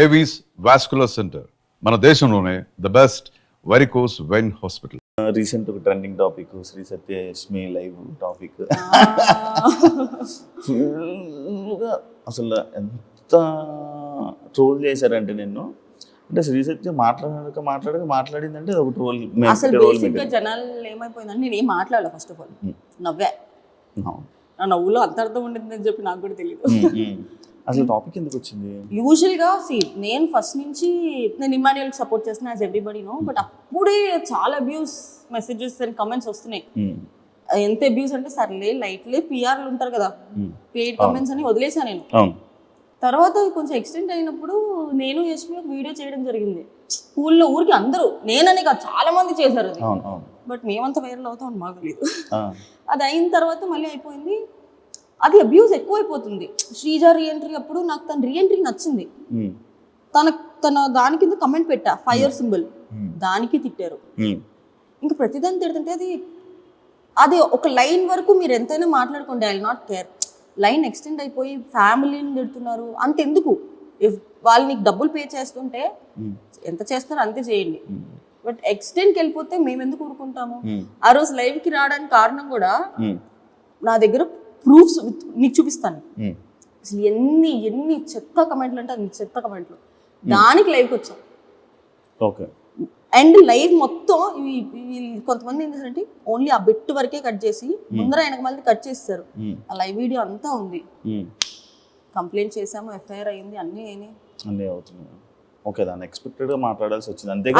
Avis vascular centre మన దేశంలోనే the best varicose vein hospital. Recent ఒక trending topic Shri Satyalakshmi live topic. అసలు ఎంత ట్రోల్ చేశారంటే నిన్ను, అంటే శ్రీ సత్య మాట్లాడిందంటే అది ఒక ట్రోల్. అసలు బేసిక్గా జనాలు ఏమైపోయిందంటే నేను ఏం మాట్లాడలే. ఫస్ట్ ఆఫ్ ఆల్ నవ్వా. నా నవ్వులో అంత అర్థం ఉండిందని చెప్పి నాకు కూడా తెలియదు. అసలు టాపిక్ ఎందుకు వచ్చింది? యూజువల్గా నేను ఫస్ట్ నుంచి నేను ఇమాన్యుయల్ సపోర్ట్ చేస్తున్నా యాజ్ ఎవ్రీబడి నో. బట్ అప్పుడే చాలా అబ్యూస్ మెసేజెస్ అండ్ కమెంట్స్ వస్తున్నాయి. ఎంత అబ్యూస్ అంటే సర్లే లైట్లే పిఆర్లు ఉంటారు కదా, పెయిడ్ కమెంట్స్ అని వదిలేసా నేను. తర్వాత కొంచెం ఎక్స్టెండ్ అయినప్పుడు నేను యశ్మి ఒక వీడియో చేయడం జరిగింది స్కూల్లో. ఊరికి అందరూ, నేనని కాదు చాలా మంది చేశారు అది. బట్ మేమంతా వైరల్ అవుతాం అని మాకు తెలియదు. అది అయిన తర్వాత మళ్ళీ అయిపోయింది. అది అబ్యూస్ ఎక్కువైపోతుంది. శ్రీజ రీఎంట్రీ అప్పుడు నాకు తన రీఎంట్రీ నచ్చింది. తన దాని కింద కమెంట్ పెట్టా, ఫైర్ సింబల్, దానికి తిట్టారు. ఇంకా ప్రతిదాన్ని తిడుతుంటే అది ఒక లైన్ వరకు మీరు ఎంతైనా మాట్లాడుకోండి, I will not care. Line extend అయిపోయి ఫ్యామిలీని తిడుతున్నారు. అంతెందుకు, ఇఫ్ వాళ్ళు నీకు డబ్బులు పే చేస్తుంటే ఎంత చేస్తారో అంతే చేయండి. బట్ ఎక్స్టెండ్కి వెళ్ళిపోతే మేము ఎందుకు ఊరుకుంటాము? ఆ రోజు లైవ్కి రావడానికి కారణం కూడా నా దగ్గర ప్రూఫ్స్ నీకు చూపిస్తాను. అసలు ఎన్ని చెత్త కమెంట్లు అంటే అన్ని చెత్త కమెంట్లు, దానికి లైవ్కి వచ్చాం. ఓకే. అండ్ లైవ్ మొత్తం కొంతమంది ఏం చేశారంటే ఓన్లీ ఆ బిట్ వరకే కట్ చేసి ముందర వెనక మళ్ళీ కట్ చేస్తారు. ఆ లైవ్ వీడియో అంతా ఉంది. కంప్లైంట్ చేసాము, ఎఫ్ఐఆర్ అయింది, అన్నీ అవుతున్నాయి. ఓకే, దాన్ని ఎక్స్పెక్టెడ్ గా మాట్లాడాల్సి వచ్చింది.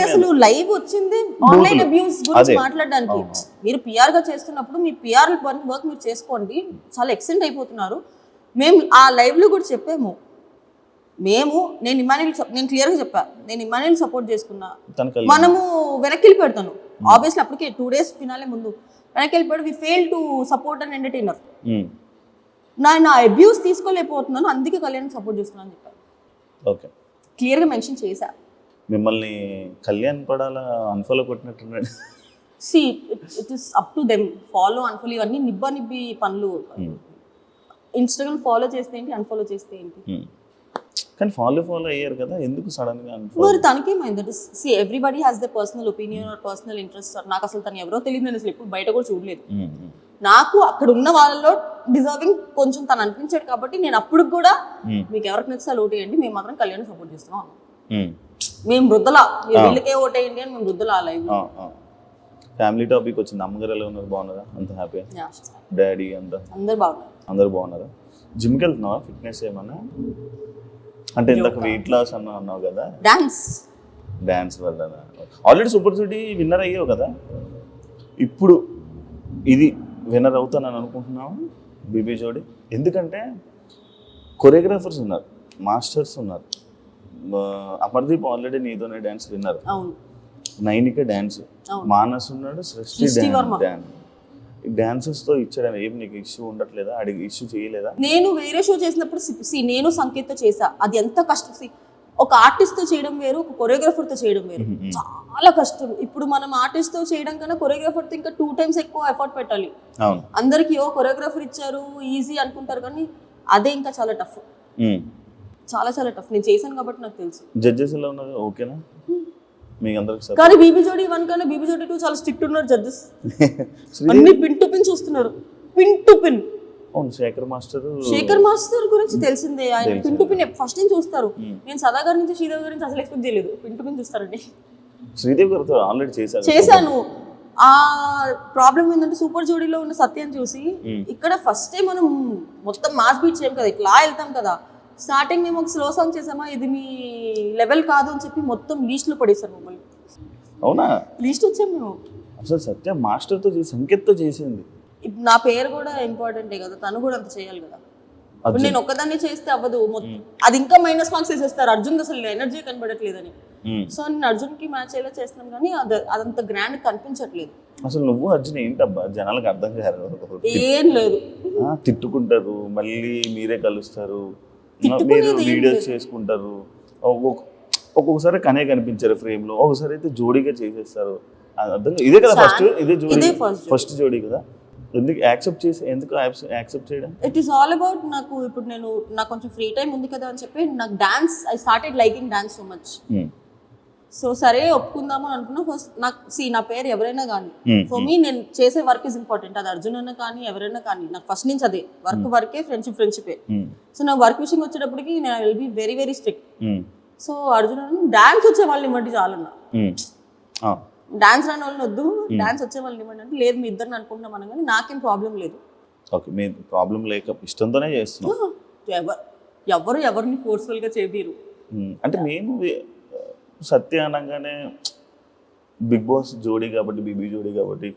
అసలు లైవ్ వచ్చింది ఆన్లైన్ అబ్యూస్ గురించి మాట్లాడడానికి. మీరు పిఆర్ గా చేస్తున్నప్పుడు మీ పిఆర్ వర్క్ మీరు చేసుకోండి. చాలా ఎక్స్టెండ్ అయిపోతున్నారు. మేము ఆ లైవ్ లో కూడా చెప్పాము, నేను క్లియర్ గా చెప్పా, నేను ఇమాన్యుయల్ సపోర్ట్ చేసుకున్నా, మనము వెనక్కి వెళ్ళిపెడతాను. ఆబ్వియస్లీ అప్పటికే 2 days ఫినాలే ముందు వెనక్కి వెళ్ళిపోయాడు. We fail to support and entertainer. నా అబ్యూస్ తీసుకోలేకపోతున్నాను, అందుకే కళ్యాణ్ సపోర్ట్ చేస్తున్నాను అని చెప్పాను. ఓకే, క్లియర్ గా మెన్షన్ చేశా. మిమ్మల్ని కళ్యాణ్ పడాలా అన్ఫాలో కొట్టినట్టున్నాడు. See it is up to them. Follow unfollow ఇవన్నీ నిబ్బి పనులు. ఇన్స్టాగ్రామ్ ఫాలో చేస్తే ఏంటి, అన్ఫాలో చేస్తే ఏంటి? కానీ ఫాలో అయ్యారు కదా, ఎందుకు సడన్ గా? మరి తనకేమైంది? See everybody has the personal opinion or personal interest. నాకు అసలు తను ఎవరో తెలియదు, నేను అసలు ఎప్పుడు బయట కూడా చూడలేదు. నాకు అక్కడ ఉన్న వాళ్ళలో డిజర్వింగ్ కొంచెం తను అనిపించాడు కాబట్టి నేను అప్పుడు కూడా మీకు ఎవరికి నచ్చితే ఓటు వేయండి, మేము మాత్రం కళ్యాణ్ సపోర్ట్ చేస్తున్నాం. మేము వృద్ధలా వీళ్ళకే ఓటు వేయండి అని మేము వృద్ధలా లైవ్. ఫ్యామిలీ టాపిక్ వచ్చింది. అమ్మగారు ఎలా ఉన్నారు? బాగున్నారా? అంత హ్యాపీ? డాడీ అందరు బాగున్నారా? జిమ్కి వెళ్తున్నావా? ఫిట్నెస్ ఏమన్నా? అంటే ఇందాక వెయిట్ లాస్ అన్నావు కదా, డాన్స్ వల్ల. ఆల్రెడీ సూపర్ సిటీ విన్నర్ అయ్యావు కదా, ఇప్పుడు ఇది విన్నర్ అవుతానని అనుకుంటున్నావు బీబీ జోడి? ఎందుకంటే కొరియోగ్రాఫర్స్ ఉన్నారు, మాస్టర్స్ ఉన్నారు. అమర్దీప్ ఆల్రెడీ నీతోనే dance winner, Nainika dance, Manas ఉన్నాడు, సృష్టి డాన్స్. డాన్సెస్ తో ఇచ్చాడని ఏం నీకు ఇష్యూ ఉండట్లేదా? అడిగి ఇష్యూ చేయలేదా? నేను వేరే షో చేసినప్పుడు నేను సంకేత్తో చేసా. అది ఎంత కష్టం. ఒక ఆర్టిస్ట్ తో చేయడం వేరు, ఒక కొరియోగ్రాఫర్ తో చేయడం వేరు. చాలా కష్టం. ఇప్పుడు మనం ఆర్టిస్ట్ తో చేయడం కన్నా కొరియోగ్రాఫర్ తో ఇంకా 2 times ఎక్కువ ఎఫర్ట్ పెట్టాలి. అందరికి కొరియోగ్రాఫర్ ఇచ్చారు ఈజీ అనుకుంటారు, కానీ అదే ఇంకా చాలా టఫ్, చాలా టఫ్. నేను చేశాను కాబట్టి నాకు తెలుసు. జడ్జెస్ ఎలా ఉన్నారు? ఓకేనా మీకు అందరికి? కానీ బీబీ జోడి 1 కన్నా బీబీ జోడి 2 చాలా స్ట్రిక్ట్ ఉన్నారు జడ్జెస్. అన్ని పిన్ టు పిన్ చూస్తున్నారు, pin to pin. Shekhar master గురించి తెలిసిందే, ఆయన pin to pin first time చూస్తారు. నేను సదా గారి నుంచి శ్రీదేవి గారి నుంచి అసలు ఎక్స్పెక్ట్ చేయలేదు, పిన్ టు పిన్ చూస్తారండి. శ్రీదేవి గారితో ఆల్రెడీ చేశాను. ఆ ప్రాబ్లం ఏంటంటే సూపర్ జోడీలో ఉన్న సత్యాన్ని చూసి ఇక్కడ ఫస్ట్ టైం మనం మొత్తం మాస్ బీట్ చేయం కదా, ఇట్లా వెళ్తాం కదా. స్టార్టింగ్ మేము ఒక స్లో సాంగ్ చేసామా, ఇది మీ లెవెల్ కాదు అని చెప్పి మొత్తం లీస్ట్ లో పడేసారు మమ్మల్ని. అవునా? లీస్ట్ వచ్చాం మేము. అసలు సత్య మాస్టర్ తో సంకేత్తో చేసింది. నా పేరు కూడా ఇంపార్టెంటే కదా, తను కూడా అంత చేయాలి కదా. నేను ఒక్కదాన్ని చేస్తే అవ్వదు, అది ఇంకా మైనస్ మార్క్స్ వేసేస్తారు. అర్జున్ అసలు ఎనర్జీ కనబడట్లేదని. సో నేను అర్జున్ కి మ్యాచ్ అయ్యేలా చేస్తున్నాం, కానీ అదంత గ్రాండ్ కనిపించట్లేదు. అసలు నువ్వు అర్జున్ ఏంటబ్బా జనాలకు అర్థం కాదు. ఏం లేదు, తిట్టుకుంటారు, మళ్ళీ మీరే కలుస్తారు, మీరు వీడియోస్ చేసుకుంటారు. ఒక్కొక్కసారి కనే కనిపించారు ఫ్రేమ్ లో, ఒకసారి అయితే జోడీగా చేసేస్తారు. ఇదే కదా ఫస్ట్ జోడీ కదా. ఎందుకు యాక్సెప్ట్ చేయడం? ఇట్ ఈస్ ఆల్ అబౌట్ నాకు ఇప్పుడు నాకు కొంచెం ఫ్రీ టైం ఉంది కదా అని చెప్పి నాకు dance I started liking dance so much. So సరే ఒప్పుకుందాము అని అనుకున్నా. ఫస్ట్ నాకు నా పేరు ఎవరైనా కానీ ఫర్ మీ నేను చేసే వర్క్ ఇస్ ఇంపార్టెంట్. అది అర్జున్ అన్న కానీ ఎవరైనా కానీ నాకు ఫస్ట్ నుంచి అదే వర్కే, ఫ్రెండ్షిపే. సో నాకు వర్క్ విషయం వచ్చేటప్పటికి నేను will be very very strict. So Arjun అన్న డాన్స్ వచ్చే వాళ్ళని ఇవ్వండి చాలన్నా, డాన్స్ రాని వాళ్ళని వద్దు, డాన్స్ వచ్చే వాళ్ళని ఇవ్వండి అంటే లేదు మీ ఇద్దరిని అనుకుంటున్నాం అనగానే నాకేం ప్రాబ్లం లేదు. ఓకే, మీ ప్రాబ్లం లేక ఇష్టంతోనే చేస్తున్నాం. ఎవరిని ఫోర్స్ఫుల్గా చేపిరు. అంటే మేము సత్య అనగానే బిగ్ బాస్ జోడీ కాబట్టి, బీబీ జోడీ కాబట్టి,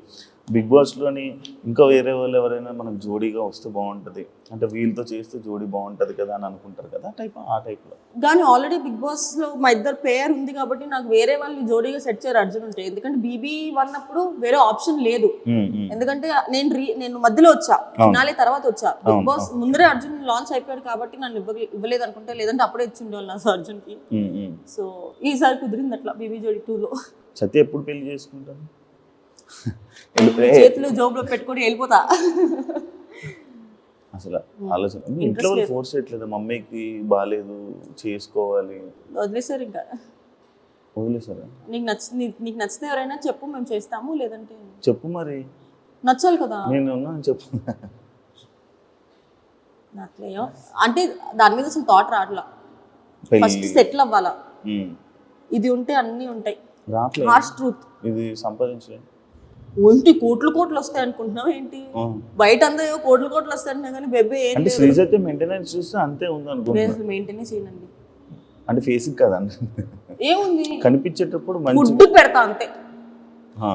బిగ్ బాస్లోని ఇంకా వేరే వాళ్ళు ఎవరైనా మనకు జోడీగా వస్తే బాగుంటుంది అంటే వీళ్ళతో చేస్తే జోడీ బాగుంటుంది కదా అని అనుకుంటారు కదా, ఆ టైప్లో. కానీ ఆల్రెడీ బిగ్ బాస్లో మా ఇద్దరు పేరు ఉంది కాబట్టి నాకు వేరే వాళ్ళని జోడీగా సెట్ చేయరు అర్జున్ ఉంటే. ఎందుకంటే బీబీ అన్నప్పుడు వేరే ఆప్షన్ లేదు. ఎందుకంటే నేను మధ్యలో వచ్చా, ఫినాలే తర్వాత వచ్చా. బిగ్ బాస్ ముందరే అర్జున్ లాంచ్ అయిపోయాడు కాబట్టి నన్ను ఇవ్వలేదు అనుకుంటే, లేదంటే అప్పుడే ఇచ్చి ఉండేవాళ్ళు నా అర్జున్కి. సో ఈసారి కుదిరింది అట్లా బీబీ జోడీ 2లో. సత్య ఎప్పుడు పెళ్లి చేసుకుంటాను? చేతులు జోబులో పెట్టుకొని వెళ్ళిపోతా. అసలు ఆలోచన ఇంట్లో ఫోర్స్ చేయట్లేదు, మమ్మీకి బాగాలేదు చేసుకోవాలి, వదిలేసారు. ఇంకా వదిలేసారా? నీకు నచ్చితే ఎవరైనా చెప్పు, మేము చేస్తాము, లేదంటే చెప్పు. మరి నచ్చాలి కదా, నేను ఉన్నాను చెప్పు. నచ్చలేయో అంటే దాని మీద అసలు థాట్ రావట్లా. ఫస్ట్ సెటిల్ అవ్వాలా, ఇది ఉంటే అన్నీ ఉంటాయి. Harsh truth. ఇది సంపాదించలేదు ఒంటి కోట్లు వస్తాయి అనుకుంటున్నావు ఏంటి? బయట అంతా కోట్లు వస్తాయి అంటున్నా కానీ బెబ్బే అంటే శ్రీజత్య మెయింటెనెన్స్ చూస్తే అంతే ఉంది అనుకుంటున్నా. మెయింటెనెన్స్ చేయనండి అంటే ఫేసింగ్ కదండి, ఏముంది కనిపించేటప్పుడు ఫుడ్ పెడతా అంతే.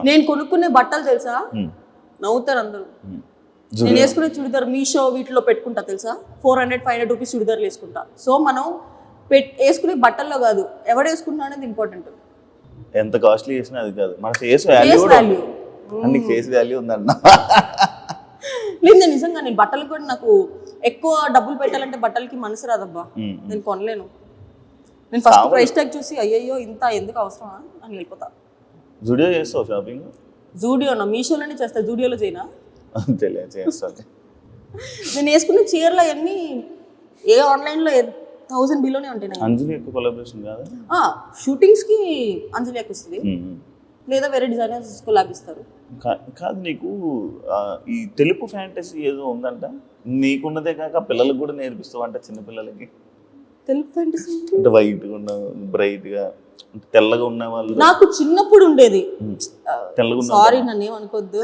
నేను కొనుక్కునే బట్టలు తెలుసా, నవ్వుతారు అందరూ. నేను వేసుకునే చుడిదార్ మీషో వీటిలో పెట్టుకుంటా తెలుసా, 400-500 రూపీస్ చుడిదార్లు వేసుకుంటా. సో మనం వేసుకునే బట్టల్లో కాదు, ఎవడు వేసుకుంటా అనేది ఇంపార్టెంట్. ఎంత కాస్ట్లీ చేసినా అది కాదు, మన ఫేస్ వాల్యూ. అన్ని ఫేస్ వాల్యూ ఉందన్న. లేదు నేను నిజంగా నేను బట్టలు కూడా నాకు ఎక్కువ డబ్బులు పెట్టాలంటే బట్టలకి మనసు రాదబ్బా, నేను కొనలేను. నేను ఫస్ట్ ప్రైస్ ట్యాగ్ చూసి అయ్యయ్యో ఇంత ఎందుకు అవసరమా అని వెళ్ళిపోతా. జూడియో చేస్తావు షాపింగ్? జూడియోనా, మీషోలోనే చేస్తా, జూడియోలో చేయనా? చేస్తాను. నేను వేసుకున్న చీరలు అవన్నీ ఏ ఆన్లైన్లో 1000 బిలోనే ఉంటాయి. అంజలి ఎక్కువ కొలాబరేషన్ కాదు, షూటింగ్స్కి అంజలి ఎక్కువ వస్తుంది, లేదా వేరే డిజైనర్స్ కొలాబ్ ఇస్తారు. కాదు నీకు ఈ తెలుపు ఫ్యాంటసీ ఏదో ఉందంట, నీకున్నదే కాక పిల్లలకు కూడా నేర్పిస్తావు అంట, చిన్నపిల్లలకి. తెలుపు ఫ్యాంటసీ అంటే వైట్గా ఉన్న, బ్రైట్గా తెల్లగా ఉన్న వాళ్ళు. నాకు చిన్నప్పుడు ఉండేది. తెల్లగా ఉన్న, సారీ నన్ను ఏమనుకోద్దు,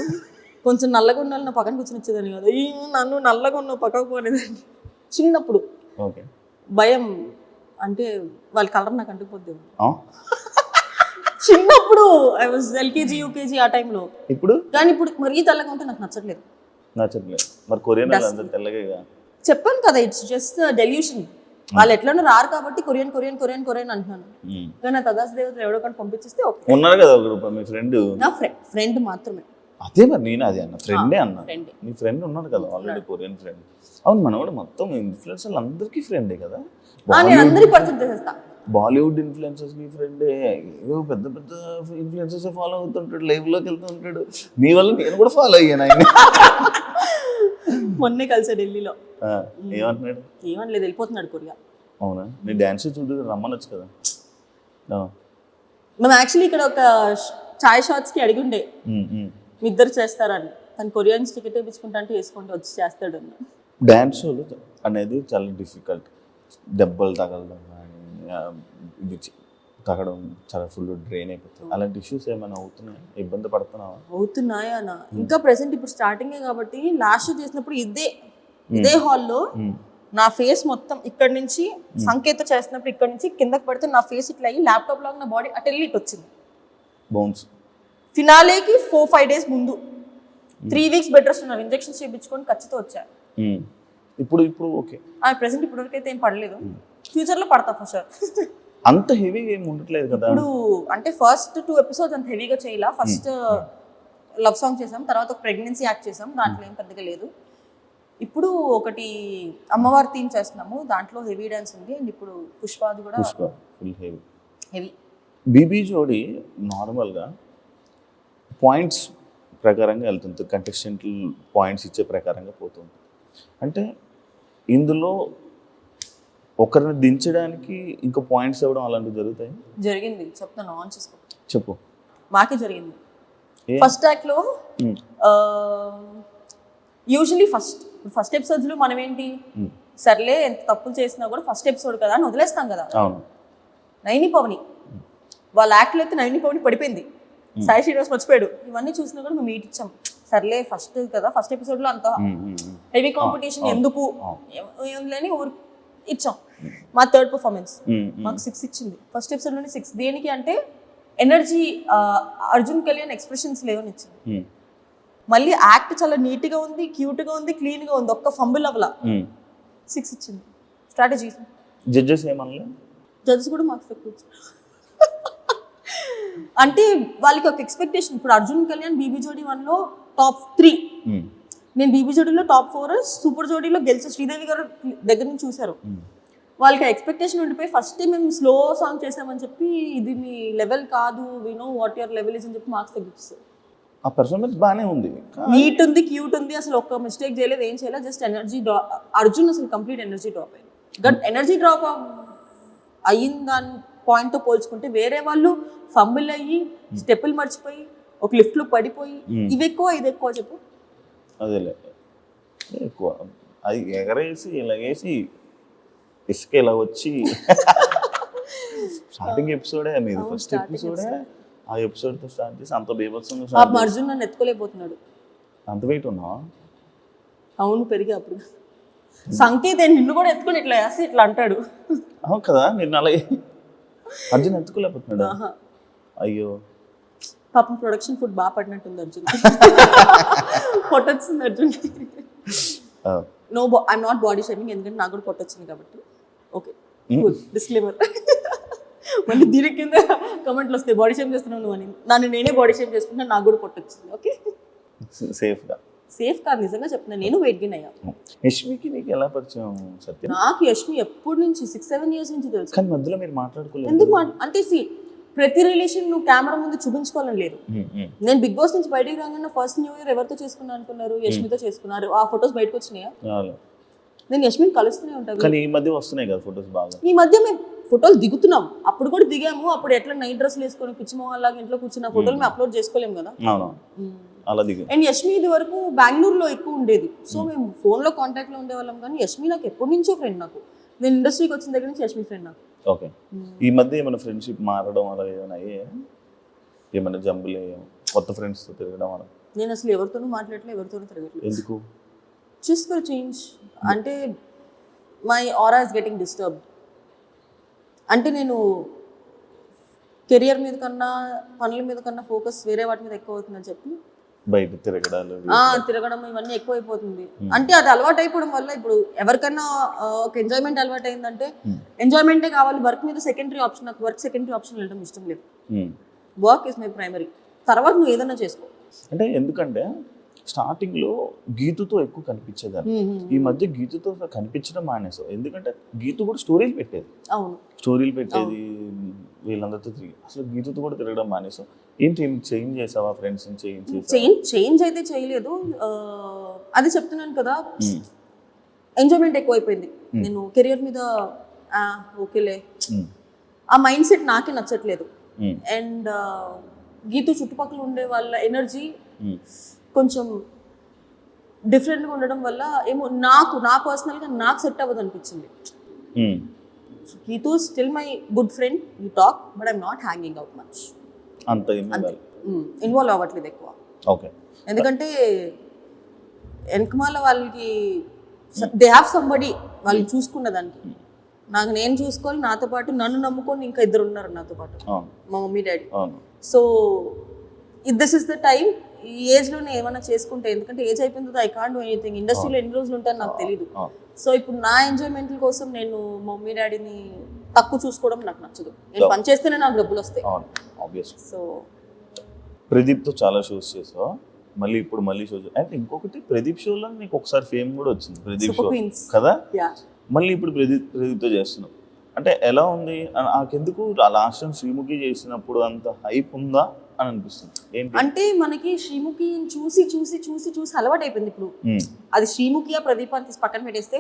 కొంచెం నల్లగా ఉన్న వాళ్ళు నా పక్కన కూర్చొని వచ్చేదాన్ని కదా, నన్ను నల్లగా ఉన్న పక్కకు పోనేదాన్ని చిన్నప్పుడు. ఓకే, భయం అంటే వాళ్ళ కలర్ నాకు అంటుకుపోద్ది చిన్నప్పుడు. ఐ వాజ్ ఎల్కేజీ యూకేజీ ఆ టైంలో. ఇప్పుడు కానీ ఇప్పుడు మరీ తెల్లగా ఉంటే నాకు నచ్చట్లేదు. మరి కొరియన్ అందరూ తెల్లగా. చెప్పాను కదా, ఇట్స్ జస్ట్ డెల్యూషన్. వాళ్ళు ఎట్లనో రారు కాబట్టి కొరియన్ అంటున్నాను. కానీ తదాస్ దేవతలు ఎవడో కానీ పంపించేస్తే ఉన్నారు కదా ఒక మీ ఫ్రెండ్. నా ఫ్రెండ్ మాత్రమే. అదే మరి నేను అదే అన్న, ఫ్రెండే అన్న. మీ ఫ్రెండ్ ఉన్నాడు కదా ఆల్రెడీ, కొరియన్ ఫ్రెండ్. అవును, మనవాడు మొత్తం ఇన్ఫ్లుయెన్సర్లు అందరికీ ఫ్రెండే కదా. నేను అందరికి పరిచయం చేసేస్తా. బాలీవుడ్ ఇన్ఫ్లుయెన్సర్స్ నీ ఫ్రెండే, ఏదో పెద్ద ఇన్ఫ్లుయెన్సర్స్ ఫాలో అవుతుంటాడు, లైవ్ లోకి వెళ్తూ ఉంటాడు. నీ వల్ల నేను కూడా ఫాలో అయ్యాను ఆయన. మొన్నే కలిసా ఢిల్లీలో. ఏమంటున్నాడు? ఏమనలేదు, వెళ్ళిపోతున్నాడు కొరియా. అవునా, నీ డాన్స్ చూడు రమ్మనొచ్చు కదా. మేము యాక్చువల్లీ ఇక్కడ ఒక చాయ్ షాట్స్కి అడిగి ఉండే మీ ఇద్దరు చేస్తారని. తను కొరియన్స్ టికెట్ వేయించుకుంటా అంటే వేసుకుంటూ వచ్చి చేస్తాడు అన్న. డాన్స్ షోలు అనేది చాలా డిఫికల్ట్, దెబ్బలు తగలడం ఇది తగ్గడం చాలా ఫుల్ డ్రైన్ అయిపోతుంది. అలాంటి ఇష్యూస్ ఏమైనా అవుతున్నాయా, ఇబ్బంది పడుతున్నావా? అవుతున్నాయా అన్న, ఇంకా ప్రెసెంట్ ఇప్పుడు స్టార్టింగే కాబట్టి. లాస్ట్ షో చేసినప్పుడు ఇదే హాల్లో నా ఫేస్ మొత్తం ఇక్కడ నుంచి సంకేత చేసినప్పుడు ఇక్కడ నుంచి కిందకి పడితే నా ఫేస్ ఇట్లా అయ్యి ల్యాప్టాప్ లాగా నా బాడీ అటు వెళ్ళి వచ్చింది. బౌన్స్ ఫినాలేకి 4-5 డేస్ ముందు 3 వీక్స్ బెడ్ రెస్ట్ ఉన్నారు, ఇంజెక్షన్స్ చేయించుకొని ఖచ్చితంగా వచ్చా. ఇప్పుడు ఓకే, ప్రెసెంట్ ఇప్పటి వరకు అయితే ఏం పడలేదు, ఫ్యూచర్ లో పడతా ఫర్ షూర్. అంత హెవీగా ఏమి ఉండట్లేదు కదా ఇప్పుడు. అంటే ఫస్ట్ 2 ఎపిసోడ్స్ అంత హెవీగా చేయాల. ఫస్ట్ లవ్ సాంగ్ చేసాం, తర్వాత ఒక ప్రెగ్నెన్సీ యాక్ట్ చేసాం, దాంట్లో ఏం పెద్దగా లేదు. ఇప్పుడు ఒకటి అమ్మవారి థీమ్ చేస్తున్నాము, దాంట్లో హెవీ డాన్స్ ఉంది. అండ్ ఇప్పుడు పుష్పాది కూడా ఫుల్ హెవీ. హెవీ. బీబీ జోడి నార్మల్గా పాయింట్స్ ప్రకారంగా వెళ్తుంది, కంటెస్టెంట్లు పాయింట్స్ ఇచ్చే ప్రకారంగా పోతుంది. అంటే ఇందులో ఒకరిని దించడానికి ఇంకా పాయింట్స్ ఇవ్వడం అలాంటివి జరుగుతాయి? జరిగింది, చెప్తాను, ఆన్ చేసుకో. చెప్పు. మాకే జరిగింది. ఏ? ఫస్ట్ యాక్ట్లో యూజువలీ ఫస్ట్ ఎపిసోడ్స్లో మనం ఏంటి, సర్లే ఎంత తప్పులు చేసినా కూడా ఫస్ట్ ఎపిసోడ్ కదా అని వదిలేస్తాం కదా. అవును. నైని పవని వాళ్ళ యాక్ట్లో అయితే నైని పవని పడిపోయింది, సాయి శ్రీనివాస్ మర్చిపోయాడు, ఇవన్నీ చూసినా కూడా మేము మీట్ ఇచ్చాం. సర్లే ఫస్ట్ కదా, ఫస్ట్ ఎపిసోడ్లో అంత హెవీ కాంపిటీషన్ ఎందుకు లేని ఊరు ఇచ్చాం. మా థర్డ్ పర్ఫార్మెన్స్ మాకు 6 ఇచ్చింది. ఫస్ట్ ఎపిసోడ్లోనే 6. దేనికి అంటే ఎనర్జీ, అర్జున్ కళ్యాణ్ ఎక్స్ప్రెషన్స్ లేవని ఇచ్చింది. మళ్ళీ యాక్ట్ చాలా నీట్గా ఉంది, క్యూట్గా ఉంది, క్లీన్గా ఉంది, ఒక్క ఫంబుల్ అవ్వలా 6 ఇచ్చింది. స్ట్రాటజీ. జడ్జెస్ ఏమన్నా? జడ్జెస్ కూడా మార్క్స్ ఎక్కువ ఇచ్చారు. అంటే వాళ్ళకి ఒక ఎక్స్పెక్టేషన్. ఇప్పుడు అర్జున్ కళ్యాణ్ బీబీ జోడీ 1లో టాప్ 3, నేను బీబీ జోడీలో టాప్ 4, సూపర్ జోడీలో గెలిచే శ్రీదేవి గారు దగ్గర నుంచి చూశారు. వాళ్ళకి ఎక్స్పెక్టేషన్ ఉండిపోయి ఫస్ట్ మేము స్లో సాంగ్ చేసామని చెప్పి ఇది మీ లెవెల్ కాదు, we know what your level is అని చెప్పి మార్క్స్ తగ్గిస్తారు. ఆ పర్ఫార్మెన్స్ బాగానే ఉంది, నీట్ ఉంది, క్యూట్ ఉంది, అసలు ఒక్క మిస్టేక్ చేయలేదు, ఏం చేయలేదు, జస్ట్ ఎనర్జీ డ్రాప్. అర్జున్ అసలు కంప్లీట్ ఎనర్జీ డ్రాప్ అయింది. బట్ ఎనర్జీ డ్రాప్ అయ్యింది దాని పాయింట్తో పోల్చుకుంటే వేరే వాళ్ళు ఫంబుల్ అయ్యి స్టెప్పులు మర్చిపోయి ఒక లిఫ్ట్లో పడిపోయి ఇవి ఎక్కువ ఇది ఎక్కువ చెప్పు. అదేలే ఎక్కువ అది ఎగరేసి ఇలాగేసి ఇసుక ఇలా వచ్చి స్టార్టింగ్ ఎపిసోడే మీది, ఫస్ట్ ఎపిసోడే ఆ ఎపిసోడ్తో స్టార్ట్ చేసి అంత బీభత్సంగా అర్జున్ నన్ను ఎత్తుకోలేకపోతున్నాడు. అంత వెయిట్ ఉన్నావా? అవును, పెరిగి అప్పుడు సంకేత్ నిన్ను కూడా ఎత్తుకొని ఇట్లా వేసి ఇట్లా అంటాడు. అవును కదా, నిన్ను అలాగే అర్జున్ ఎత్తుకోలేకపోతున్నాడు. అయ్యో పాపం ప్రొడక్షన్ ఫుడ్ బాగా పడినట్టుంది అర్జున్. పొట్టొచ్చింది Arjun. No, I'm not body shaming, ఎందుకంటే నాకు కూడా పొట్టొచ్చింది కాబట్టి. Okay, disclaimer. మళ్ళీ దీని కింద కమెంట్లు వస్తాయి, బాడీ షేమ్ చేస్తున్నావు నువ్వు అని. నన్ను నేనే బాడీ షేమ్ చేసుకుంటున్నా, నాకు కూడా పొట్టొచ్చింది. ఓకే, సేఫ్ కాదు, నిజంగా చెప్తున్నా, నేను వెయిట్ గెయిన్ అయ్యా. యష్మికి నీకు ఎలా పరిచయం సత్యం? నాకు యష్మి ఎప్పటి నుంచి 6-7 years నుంచి తెలుసు. కానీ మధ్యలో మీరు మాట్లాడుకోలేదు ఎందుకు? అంటే ప్రతి రిలేషన్ నువ్వు కెమెరా ముందు చూపించుకోవాలని లేదు. నేను బిగ్ బాస్ నుంచి బయటికి రాగానే ఫస్ట్ న్యూ ఇయర్ ఎవరితో చేసుకున్నా అనుకున్నారు? యష్మితో చేసుకున్నారు. ఆ ఫొటోస్ బయటకు వచ్చినాయా? నేను యష్మిని కలుస్తూనే ఉంటాను. కానీ ఈ మధ్య వస్తున్నాయి కదా ఫొటోస్ బాగా. ఈ మధ్య మేము ఫోటోలు దిగుతున్నాం, అప్పుడు కూడా దిగాము. అప్పుడు ఎట్లా నైట్ డ్రెస్లు వేసుకొని పిచ్చిమోహన్లాగా ఇంట్లో కూర్చున్న ఫోటోలు మేము అప్లోడ్ చేసుకోలేము కదా. అలా దిగు. అండ్ యష్మి ఇది వరకు బెంగళూరులో ఎక్కువ ఉండేది, సో మేము ఫోన్లో కాంటాక్ట్లో ఉండేవాళ్ళం. కానీ యష్మి నాకు ఎప్పటి నుంచో ఫ్రెండ్. నాకు నేను ఇండస్ట్రీకి వచ్చిన దగ్గర నుంచి యష్మి ఫ్రెండ్ నాకు. ఓకే, ఈ మధ్య ఏమైనా ఫ్రెండ్షిప్ మారడం అలా ఏమైనా ఏమైనా జంబులే కొత్త ఫ్రెండ్స్తో తిరగడం అలా? నేను అసలు ఎవరితోనూ మాట్లాడలేదు, ఎవరితోనూ తిరగట్లేదు. ఎందుకు? Just for change. అంటే my aura is getting disturbed. అంటే నేను కెరియర్ మీద కన్నా పనుల మీద కన్నా ఫోకస్ వేరే వాటి మీద ఎక్కువ అవుతుందని చెప్పి బయట తిరగడం ఇవన్నీ ఎక్కువైపోతుంది. అంటే అది అలవాటు అయిపోవడం వల్ల ఇప్పుడు ఎవరికన్నా ఒక ఎంజాయ్మెంట్ అలవాటు అయిందంటే ఎంజాయ్మెంటే కావాలి, వర్క్ మీద సెకండరీ ఆప్షన్. నాకు వర్క్ సెకండరీ ఆప్షన్ వెళ్ళడం ఇష్టం లేదు. వర్క్ ఇస్ మై ప్రైమరీ, తర్వాత నువ్వు ఏదైనా చేసుకో. అంటే ఎందుకంటే స్టార్టింగ్లో గీతుతో ఎక్కువ కనిపించేదాన్ని, ఈ మధ్య గీతుతో కనిపించడం మానేసావు. ఎందుకంటే గీతు కూడా స్టోరీలు పెట్టేది. అవును, స్టోరీలు పెట్టేది వీళ్ళందరితో తిరిగి. అసలు గీతుతో కూడా తిరగడం మానేసావు. ఏంటి చేంజ్ చేసావా? ఫ్రెండ్స్ చేంజ్ అయితే చేయలేదు. అది చెప్తున్నాను కదా, ఎంజాయ్మెంట్ ఎక్కువైపోయింది. నేను కెరియర్ మీద ఓకేలే, ఆ మైండ్ సెట్ నాకే నచ్చట్లేదు. అండ్ గీతు చుట్టుపక్కల ఉండే వాళ్ళ ఎనర్జీ కొంచెం డిఫరెంట్గా ఉండడం వల్ల ఏమో నా పర్సనల్గా నాకు సెట్ అవ్వదు అనిపించింది. Geetu still my good friend, you talk, but I'm not hanging out much. అంతే ఇన్వాల్వ్ అవ్వట్లేదు ఎక్కువ. ఓకే, ఎందుకంటే వెనకమాల వాళ్ళకి దే హ్యావ్ సంబడి వాళ్ళని చూసుకున్న దానికి. నాకు నేను చూసుకోవాలి, నాతో పాటు నన్ను నమ్ముకొని ఇంకా 2 ఉన్నారు నాతో పాటు, మా mummy daddy. So this is the time. ఈ ఏజ్లోనే ఏమైనా చేసుకుంటే, ఎందుకంటే ఏజ్ అయిపోయింది, ఐ కాంట్ డూ ఎనీథింగ్. ఇండస్ట్రీలో ఎన్ని రోజులు ఉంటాను నాకు తెలీదు. సో ఇప్పుడు నా ఎంజాయ్మెంట్ కోసం నేను మా మమ్మీ డాడీని తక్కువ చూసుకోవడం నాకు నచ్చదు. నేను పని చేస్తేనే నాకు డబ్బులు వస్తాయి. సో ప్రదీప్తో చాలా షోస్ చేసావు, మళ్ళీ ఇప్పుడు మళ్ళీ షోస్. అంటే ఇంకొకటి, ప్రదీప్ షోలో నీకు ఒకసారి ఫేమ్ కూడా వచ్చింది, ప్రదీప్ షో కదా. మళ్ళీ ఇప్పుడు ప్రదీప్తో చేస్తున్నావు. అంటే ఎలా ఉంది? నాకెందుకు లాస్ట్ టైం శ్రీముఖి చేసినప్పుడు అంత హైప్ ఉందా అని అనిపిస్తుంది. ఏంటి అంటే మనకి శ్రీముఖి చూసి చూసి చూసి చూసి అలవాటు అయిపోయింది ఇప్పుడు. అది శ్రీముఖియా ప్రదీప్ అని తీసి పక్కన పెట్టేస్తే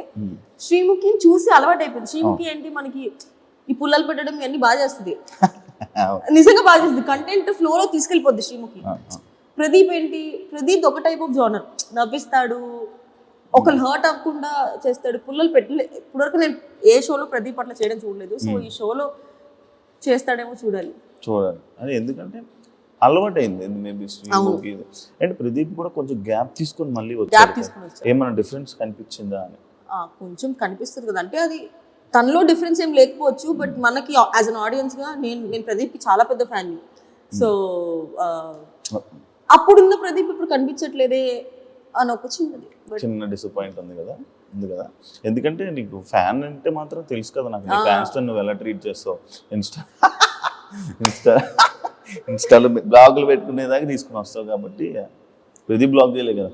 శ్రీముఖిని చూసి అలవాటు అయిపోయింది. శ్రీముఖి ఏంటి మనకి ఈ పుల్లలు పెట్టడం ఇవన్నీ బాగా చేస్తుంది, నిజంగా బాగా చేస్తుంది, కంటెంట్ ఫ్లోలో తీసుకెళ్ళిపోద్ది శ్రీముఖి. ప్రదీప్ ఏంటి, ప్రదీప్ ఒక టైప్ ఆఫ్ జోనర్, నవ్విస్తాడు, ఒకళ్ళు హర్ట్ అవ్వకుండా చేస్తాడు, పుల్లలు పెట్టలే. ఇప్పటివరకు నేను ఏ షోలో ప్రదీప్ అట్లా చేయడం చూడలేదు, సో ఈ షోలో చేస్తాడేమో చూడాలి. అది ఎందుకంటే అలవాటు అయింది మేబీ శ్రీముఖి. అండ్ ప్రదీప్ కూడా కొంచెం గ్యాప్ తీసుకొని మళ్ళీ వచ్చాడు, ఏమైనా డిఫరెన్స్ కనిపించిందా అని. కొంచెం కనిపిస్తుంది కదా, అంటే అది తనలో డిఫరెన్స్ ఏం లేకపోవచ్చు, బట్ మనకి యాజ్ అన్ ఆడియన్స్ గా నేను ప్రదీప్కి చాలా పెద్ద ఫ్యాన్. సో అప్పుడున్న ప్రదీప్ ఇప్పుడు కనిపించట్లేదే అని ఒక చిన్న డిసప్పాయింట్ ఉంది కదా. ఎందుకంటే నీకు ఫ్యాన్ అంటే మాత్రం తెలుసు కదా నాకు, నీ ఫ్యాన్స్ తో నువ్వు ఎలా ట్రీట్ చేస్తావు. ఇన్స్టాలో బ్లాగులు పెట్టుకునేదాకా తీసుకుని వస్తావు కాబట్టి ప్రదీప్ బ్లాగ్ చేయలే కదా.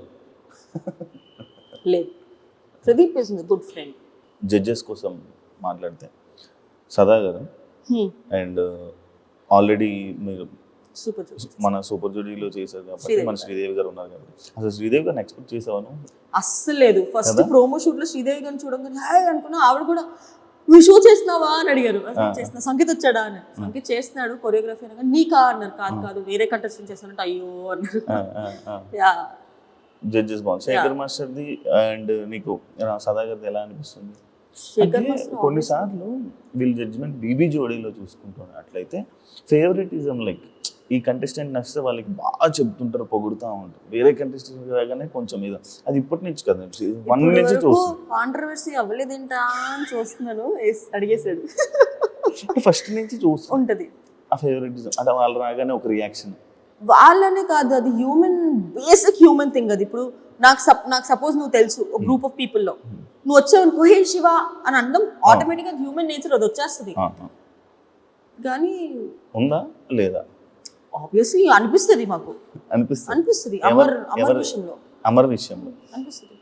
లేదు, Pradeep is good friend. Judges కోసం మాట్లాడితే సదా గారు అండ్ ఆల్రెడీ మీరు మన సూపర్ జోడీలో చేశారు కాబట్టి మన శ్రీదేవి గారు ఉన్నారు కాబట్టి అసలు శ్రీదేవి గారిని ఎక్స్పెక్ట్ చేసావాను? అస్సలు లేదు. ఫస్ట్ ప్రోమో షూట్ లో శ్రీదేవి గారిని చూడగానే హాయ్ అనుకున్నా. ఆవిడ కూడా నువ్వు షో చేస్తున్నావా అని అడిగారు. చేస్తున్నా. సంగీత్ వచ్చాడా అని. సంగీత్ చేస్తున్నాడు కొరియోగ్రఫీ అనగా నీకా అన్నారు. కాదు వేరే కంటెస్టెంట్ చేస్తానంటే అయ్యో అన్నారు. జడ్జెస్ బాగుంది. శేఖర్ మాస్టర్ది అండ్ నీకు సదా గారిది ఎలా అనిపిస్తుంది? కొన్నిసార్లు వీళ్ళ జడ్జిమెంట్ బీబీ జోడీలో చూసుకుంటున్నారు అట్లయితే ఫేవరెటిజం, లైక్ ఈ కంటెస్టెంట్ నచ్చితే వాళ్ళకి బాగా చెప్తుంటారు, పొగుడుతూ ఉంటారు. వేరే కంటెస్టెంట్ రాగానే కొంచెం మీద అది ఇప్పటి నుంచి కదా, 1 నుంచి చూస్తున్నాను. కాంట్రవర్సీ అవ్వలేదేంటా అని చూస్తున్నాను. అడిగేసాడు. ఫస్ట్ నుంచి చూస్తూ ఉంటది ఆ ఫేవరెటిజం. అంటే వాళ్ళు రాగానే ఒక రియాక్షన్. వాళ్ళనే కాదు, అది హ్యూమన్, బేసిక్ హ్యూమన్ థింగ్ అది. ఇప్పుడు నాకు సపోజ్ నువ్వు తెలుసు ఒక గ్రూప్ ఆఫ్ పీపుల్ లో నువ్వు వచ్చావు అనుకో హే శివ అని అనడం ఆటోమేటిక్ గా హ్యూమన్ నేచర్, అది వచ్చేస్తుంది. కానీ ఉందా లేదా ఆబ్వియస్లీ అనిపిస్తుంది, మాకు అనిపిస్తుంది. అమర్ విషయంలో అనిపిస్తుంది.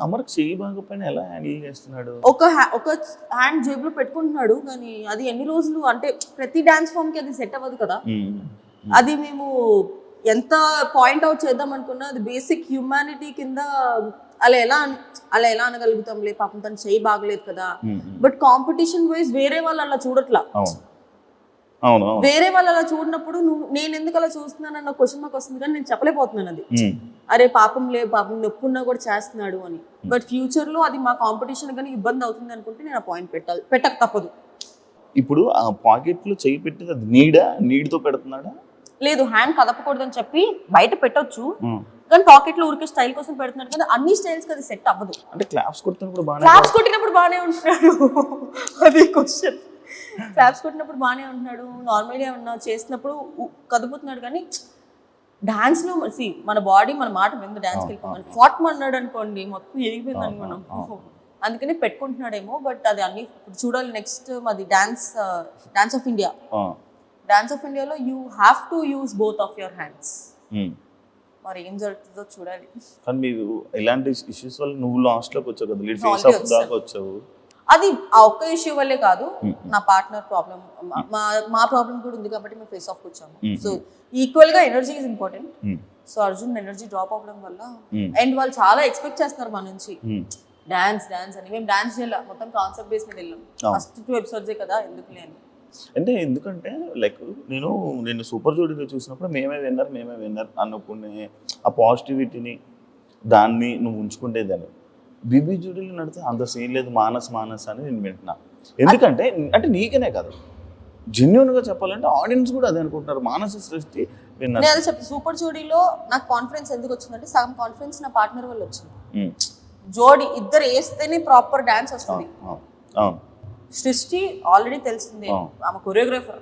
అమర్ చేయి బాగపోయినా ఎలా హ్యాండిల్ చేస్తున్నాడు? ఒక హ్యాండ్ జేబులో పెట్టుకుంటున్నాడు, కానీ అది ఎన్ని రోజులు అంటే ప్రతి డాన్స్ ఫామ్ కి అది సెట్ అవ్వదు కదా. అది మేము ఎంత పాయింట్ అవుట్ చేద్దాం అనుకున్నా అది బేసిక్ హ్యూమానిటీ కింద అలా ఎలా అనగలుగుతాంలే, పాపం తను చేయి బాగలేదు కదా. బట్ కాంపిటీషన్ వైజ్ వేరే వాళ్ళు అలా చూడట్లా. వేరే వాళ్ళు అలా చూడనప్పుడు నేను ఎందుకు అలా చూస్తున్నాను అన్న క్వశ్చన్ మాకు వస్తుంది, కానీ నేను చెప్పలేకపోతున్నాను అది. అరే పాపం నొప్పి ఉన్నా కూడా చేస్తున్నాడు అని. బట్ ఫ్యూచర్ లో అది మా కాంపిటీషన్ కానీ ఇబ్బంది అవుతుంది అనుకుంటే నేను ఆ పాయింట్ పెట్టక తప్పదు. ఇప్పుడు ఆ పాకెట్ లో చేయి పెట్టేది అది నీడ్తో పెడుతున్నాడా? లేదు, హ్యాండ్ కదపకూడదు అని చెప్పి బయట పెట్టొచ్చు, కానీ పాకెట్ లో ఊరికే స్టైల్ కోసం పెడుతున్నాడు కదా. అన్ని స్టైల్స్ అది సెట్ అవ్వదు. అంటే క్లాప్స్ కొట్టినప్పుడు బాగానే ఉంటున్నాడు. అది క్వశ్చన్. క్లాప్స్ కొట్టినప్పుడు బాగానే ఉంటున్నాడు, నార్మల్గా ఉన్నా చేసినప్పుడు కదుపుతున్నాడు. కానీ డాన్స్ లో మన బాడీ మన మాట విందు. డాన్స్కి వెళ్ళిపోమని ఫాట్ అన్నాడు అనుకోండి, మొత్తం ఎరిగిపోయిందని మనం. అందుకని పెట్టుకుంటున్నాడేమో. బట్ అది అన్ని చూడాలి. నెక్స్ట్ మాది dance of India. Dance of ఇండియాలో you have to use both of your hands. మరి ఏం జరుగుతుందో చూడాలి. కానీ మీరు ఇలాంటి ఇష్యూస్ వల్ల నువ్వు లాస్ట్ లోకి వచ్చావు కదా, ఫేస్ ఆఫ్ దాకా వచ్చావు. అది ఆ ఒక్క ఇష్యూ వల్లే కాదు, నా పార్ట్నర్ ప్రాబ్లం, మా ప్రాబ్లం కూడా ఉంది కాబట్టి మేము ఫేస్ ఆఫ్ వచ్చాము. సో ఈక్వల్ గా energy is important. So Arjun energy drop అవ్వడం వల్ల, అండ్ వాళ్ళు చాలా ఎక్స్పెక్ట్ చేస్తున్నారు మన నుంచి డాన్స్ అని. మేము డాన్స్ చేయాలి, మొత్తం కాన్సెప్ట్ బేస్ మీద వెళ్ళాం. ఫస్ట్ 2 ఎపిసోడ్సే కదా, ఎందుకులే అని. అంటే ఎందుకంటే లైక్ నేను సూపర్ జోడీలో చూసినప్పుడు మేమే విన్నర్ అనుకునే ఆ పాజిటివిటీని దాన్ని నువ్వు ఉంచుకుంటేదాన్ని. బీబీ జోడీలో నడితే అంత సీన్ లేదు, మానస్ అని నేను వింటున్నా. ఎందుకంటే అంటే నీకనే కాదు, జెన్యూన్ గా చెప్పాలంటే ఆడియన్స్ కూడా అదే అనుకుంటున్నారు. మానస సృష్టి విన్నర్. నేను చెప్తాను, సూపర్ జోడీలో నాకు కాన్ఫిడెన్స్ ఎందుకు వచ్చిందంటే సగం కాన్ఫిడెన్స్ నా పార్ట్నర్ వల్ల వచ్చింది. జోడీ ఇద్దరు వేస్తేనే ప్రాపర్ డాన్స్ వస్తుంది. సృష్టి ఆల్రెడీ తెలిసిందే, ఆమె కొరియోగ్రాఫర్.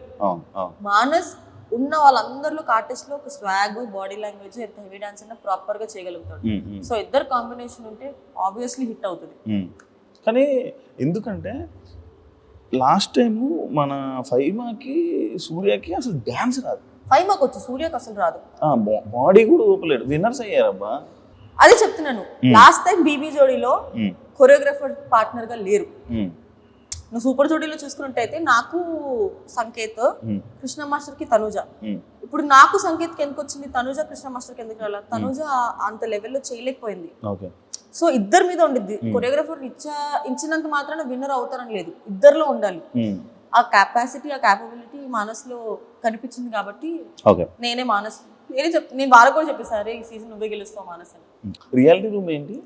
మానస్ ఉన్న వాళ్ళందరిలో ఆర్టిస్ట్ లో ఒక స్వాగ్, బాడీ లాంగ్వేజ్, ఎంత హెవీ డాన్స్ అయినా ప్రాపర్ గా చేయగలుగుతాడు. సో ఇద్దరు కాంబినేషన్ ఉంటే ఆబ్వియస్లీ హిట్ అవుతుంది. కానీ ఎందుకంటే లాస్ట్ టైం మన ఫైమాకి సూర్యకి అసలు డాన్స్ రాదు. ఫైమాకి వచ్చు, సూర్యకి అసలు రాదు. బాడీ కూడా ఊపలేడు. విన్నర్స్ అయ్యారబ్బా. అదే చెప్తున్నాను, లాస్ట్ టైం బీబీ జోడీలో కొరియోగ్రాఫర్ పార్ట్నర్ గా లేరు. నువ్వు సూపర్ జోడీలో చూసుకున్నట్టయితే నాకు సంకేత్, కృష్ణ మాస్టర్ కి తనుజ. ఇప్పుడు నాకు సంకేత్కి ఎందుకు వచ్చింది, తనుజ కృష్ణ మాస్టర్కి ఎందుకు రాలా, తనుజ అంత లెవెల్లో చేయలేకపోయింది. ఓకే. సో ఇద్దరి మీద ఉండిద్ది. కొరియోగ్రాఫర్ ఇచ్చినంత మాత్రాన విన్నర్ అవుతారని లేదు, ఇద్దరిలో ఉండాలి. ఆ కెపాసిటీ, ఆ క్యాపబిలిటీ మానస్లో కనిపించింది కాబట్టి నేనే నేను వాళ్ళకు కూడా చెప్పేసారు ఈ సీజన్ నువ్వే గెలుస్తావు మానస్ అని. రియాలిటీ రూమ్ ఏంటి?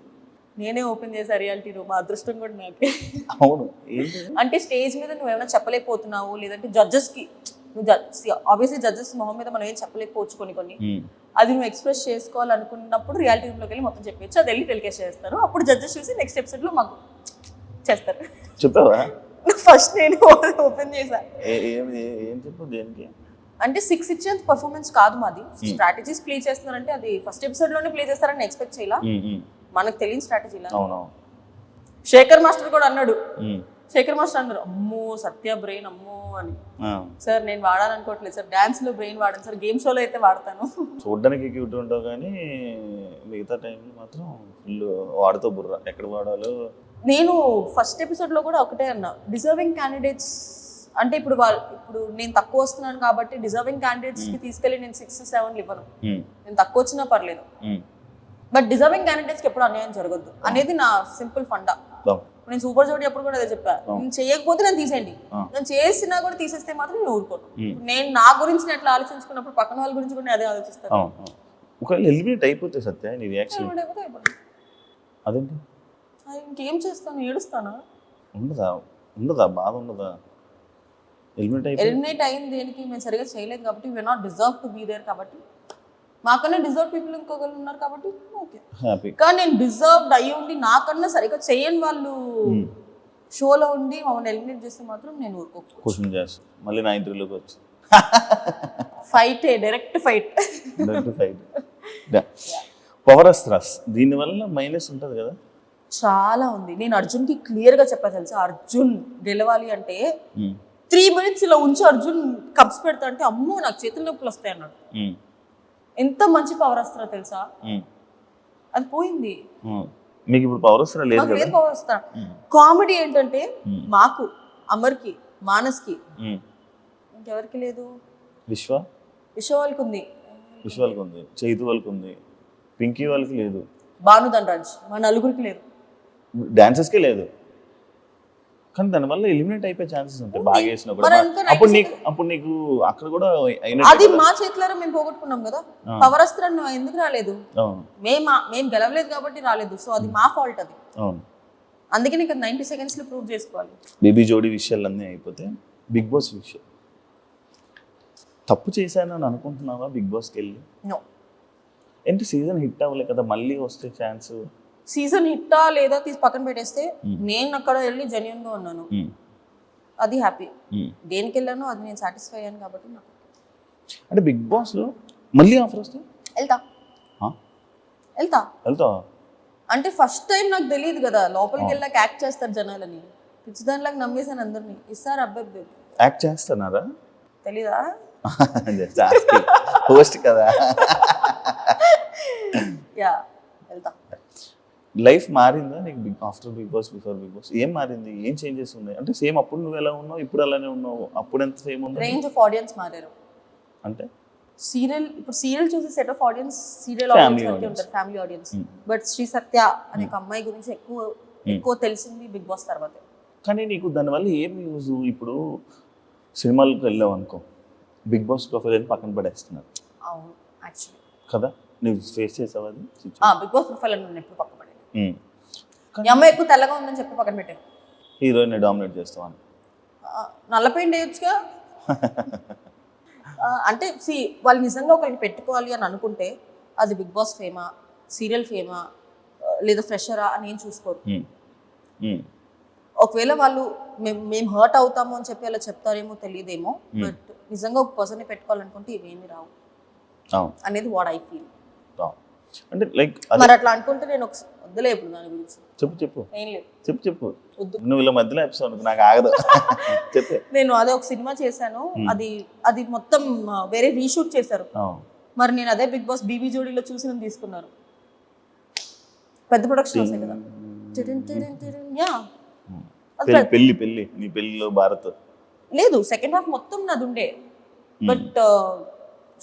నేనే ఓపెన్ చేసా రియాలిటీ రూమ్. ఆ అదృష్టం కూడా నాకే. అవును. అంటే స్టేజ్ మీద నువ్వేమైనా చెప్పలేకపోతున్నావు, లేదంటే జడ్జెస్కి నువ్వు ఆబ్వియస్లీ జడ్జెస్ మొహం మీద మనం ఏం చెప్పలేకపోవచ్చు కొన్ని అది నువ్వు ఎక్స్ప్రెస్ చేసుకోవాలనుకున్నప్పుడు రియాలిటీ రూమ్లోకి వెళ్ళి మొత్తం చెప్పచ్చు. అది వెళ్ళి టెలికాస్ట్ చేస్తారు. అప్పుడు జడ్జెస్ చూసి నెక్స్ట్ ఎపిసోడ్లో మాకు చేస్తారు. చెప్పావా? ఫస్ట్ నేను ఓపెన్ చేశా. ఏం చెప్పు దేనికి? అంటే 6 ఇచ్చేంత పర్ఫార్మెన్స్ కాదు మాది. స్ట్రాటజీస్ ప్లే చేస్తున్నారంటే అది ఫస్ట్ ఎపిసోడ్లోనే ప్లే చేస్తారని ఎక్స్పెక్ట్ చేయాల. మనకు తెలియని స్ట్రాటజీలా. శేఖర్ మాస్టర్ కూడా అన్నాడు, అమ్మో సత్య బ్రెయిన్ అమ్మో అని. సార్ నేను వాడాలనుకోవట్లేదు సార్, డాన్స్ లో బ్రెయిన్ వాడాను సార్, గేమ్ షోలో అయితే వాడతాను. చూడడానికి క్యూట్ ఉంటావు కానీ మిగతా టైంలో మాత్రం ఫుల్ వాడుతూ బుర్ర ఎక్కడ వాడాలో. నేను ఫస్ట్ ఎపిసోడ్ లో కూడా ఒకటే అన్నా, డిజర్వింగ్ క్యాండిడేట్స్ అంటే ఇప్పుడు నేను తక్కువ వస్తున్నాను కాబట్టి డిజర్వింగ్ క్యాండిడేట్స్ కి తీసుకెళ్లి నేను 6-7 ఇవ్వను. నేను తక్కువ వచ్చినా పర్లేదు, బట్ డిజర్వింగ్ క్యాండిడేట్స్ కి ఎప్పుడు అన్యాయం జరగద్దు అనేది నా సింపుల్ ఫండా. నేను సూపర్ జోడీ అప్పుడు కూడా అదే చెప్పా, నేను చేయకపోతే నేను తీసేయండి, నేను చేసినా కూడా తీసేస్తే మాత్రం నేను ఊరుకోను. నేను నా గురించి ఎట్లా ఆలోచించుకున్నప్పుడు పక్కన వాళ్ళ గురించి కూడా అదే ఆలోచిస్తాను. ఒకవేళ ఎలిమినేట్ అయిపోతే సత్య నీ రియాక్షన్ అదేంటి? ఇంకేం చేస్తాను, ఏడుస్తానా? ఉండదా బాధ ఉండదా? ఎలిమినేట్ అయింది దేనికి, మేము సరిగా చేయలేదు కాబట్టి, we're not deserve to be there కాబట్టి, మాకన్నా డిజర్వ్ పీపుల్ ఇంకొకరు ఉన్నారు కాబట్టి ఓకే. కానీ నేను డిజర్వ్డ్ అయ్యి ఉండి నాకన్నా సరిగ్గా చేయని వాళ్ళు షోలో ఉండి మమ్మల్ని ఎలిమినేట్ చేస్తే మాత్రం నేను ఊరుకోవచ్చు. మళ్ళీ నా ఇంటర్వ్యూలోకి వచ్చి fight, direct fight. Power astras దీనివల్ల మైనస్ ఉంటుంది కదా? చాలా ఉంది. నేను అర్జున్కి క్లియర్గా చెప్పా తెలుసా, అర్జున్ గెలవాలి అంటే 3 minutes ఇలా ఉంచి అర్జున్ కప్స్ పెడతా అంటే అమ్మో నాకు చేతుల నొప్పులు వస్తాయి అన్నాడు. ఎంత మంచి పవర్ అస్త్రా తెలుసా, అది పోయింది. మీకు ఇప్పుడు పవర్ అస్త్రా లేదు కదా? పవర్ అస్త్రా. కామెడీ ఏంటంటే మాకు, అమర్కి, మానస్కి, ఇంకెవరికి లేదు. విశ్వ వాళ్ళకి ఉంది, చైతు వాళ్ళకి ఉంది, పింకీ వాళ్ళకి లేదు, భాను ధనరాజ్ మా నలుగురికి లేదు, డాన్సర్స్కే లేదు. కానీ దానివల్ల ఎలిమినేట్ అయిపోయే ఛాన్సెస్ ఉంటాయి బాగా వేసినప్పుడు. అప్పుడు నీకు అక్కడ కూడా అది మా చేతిలో మేము పోగొట్టుకున్నాం కదా. పవర్ అస్త్రం ఎందుకు రాలేదు, మేము గెలవలేదు కాబట్టి రాలేదు. సో అది మా ఫాల్ట్. అది అందుకే నీకు 90 seconds లో ప్రూవ్ చేసుకోవాలి. బేబీ జోడీ విషయాలు అన్నీ అయిపోతే బిగ్ బాస్ విషయం తప్పు చేశానని అనుకుంటున్నావా? బిగ్ బాస్కి వెళ్ళి ఏంటి సీజన్ హిట్ అవ్వలే కదా, మళ్ళీ వస్తే ఛాన్స్. సీజన్ హిట్టా లేదా తీసి పక్కన పెట్టేస్తే నేను అక్కడ వెళ్ళి జెన్యూన్ గా ఉన్నాను, అది హ్యాపీ. దేనికి వెళ్ళానో అది నేను సాటిస్ఫై అయ్యాను కాబట్టి నాకు. అంటే బిగ్ బాస్ లో మళ్ళీ ఆఫర్ వస్తే వెళ్తా అంటే ఫస్ట్ టైం నాకు తెలియదు కదా, లోపలికి వెళ్ళాక యాక్ట్ చేస్తారు జనాలని, పిచ్చిదానిలాగా నమ్మేసాను అందరినీ. ఇస్తారు అబ్బాయి యాక్ట్ చేస్తున్నారా తెలీదా? హోస్ట్ కదా. యా వెళ్తా. లైఫ్ మారిందా నీకు after Bigg Boss, before Bigg Boss? ఏం మారింది, ఏం చేంజెస్ ఉన్నాయి? అంటే సేమ్ అప్పుడు నువ్వు ఎలా ఉన్నావు, ఇప్పుడు అలానే ఉన్నావు? అప్పుడు ఎంత సేమ్ ఉంది? రేంజ్ ఆఫ్ ఆడియన్స్ మారారు. అంటే సీరియల్ చూసే set of audience serial audience ఉంటారు, ఫ్యామిలీ ఆడియన్స్. బట్ శ్రీ సత్య అనే ఒక అమ్మాయి గురించి ఎక్కువ తెలిసింది బిగ్ బాస్ తర్వాత. కానీ నీకు దానివల్ల ఏం యూజ్? ఇప్పుడు సినిమాలకు వెళ్ళావు అనుకో, బిగ్ బాస్ ప్రొఫైల్ అని పక్కన పడేస్తున్నారు. అవును యాక్చువల్లీ కదా, నువ్వు ఫేస్ చేసావు అది? బిగ్ బాస్ ప్రొఫైల్ అని ఎప్పుడు పక్కన పడేది. ఈ అమ్మాయి ఎక్కువ తెల్లగా ఉందని చెప్పి పక్కన పెట్టాను. హీరోయిన్ డామినేట్ చేస్తావని నల్ల పెయింట్ వేయొచ్చుగా. అంటే వాళ్ళు నిజంగా ఒకరికి పెట్టుకోవాలి అని అనుకుంటే అది బిగ్ బాస్ ఫేమా, సీరియల్ ఫేమా, లేదా ఫ్రెషరా అని ఏం చూసుకోరు. ఒకవేళ వాళ్ళు మేము హర్ట్ అవుతాము అని చెప్పి అలా చెప్తారేమో తెలియదేమో, బట్ నిజంగా ఒక పర్సన్ని పెట్టుకోవాలనుకుంటే ఇవేమీ రావు అనేది వాట్ ఐ ఫీల్. అంటే లైక్ మరి అట్లా అనుకుంటే నేను వద్దులే ఇప్పుడు దాని గురించి. చెప్పు నువ్వు ఇలా మధ్యలో ఎపిసోడ్ నాకు ఆగదు. చెప్పే. నేను అదే ఒక సినిమా చేశాను, అది మొత్తం వేరే రీషూట్ చేశారు. మరి నేను అదే బిగ్ బాస్ బీబీ జోడీలో చూసి నన్ను తీసుకున్నారు. పెద్ద ప్రొడక్షన్ వస్తాయి కదా. పెళ్లి నీ పెళ్లిలో భారత్ లేదు, సెకండ్ హాఫ్ మొత్తం నాది ఉండే. బట్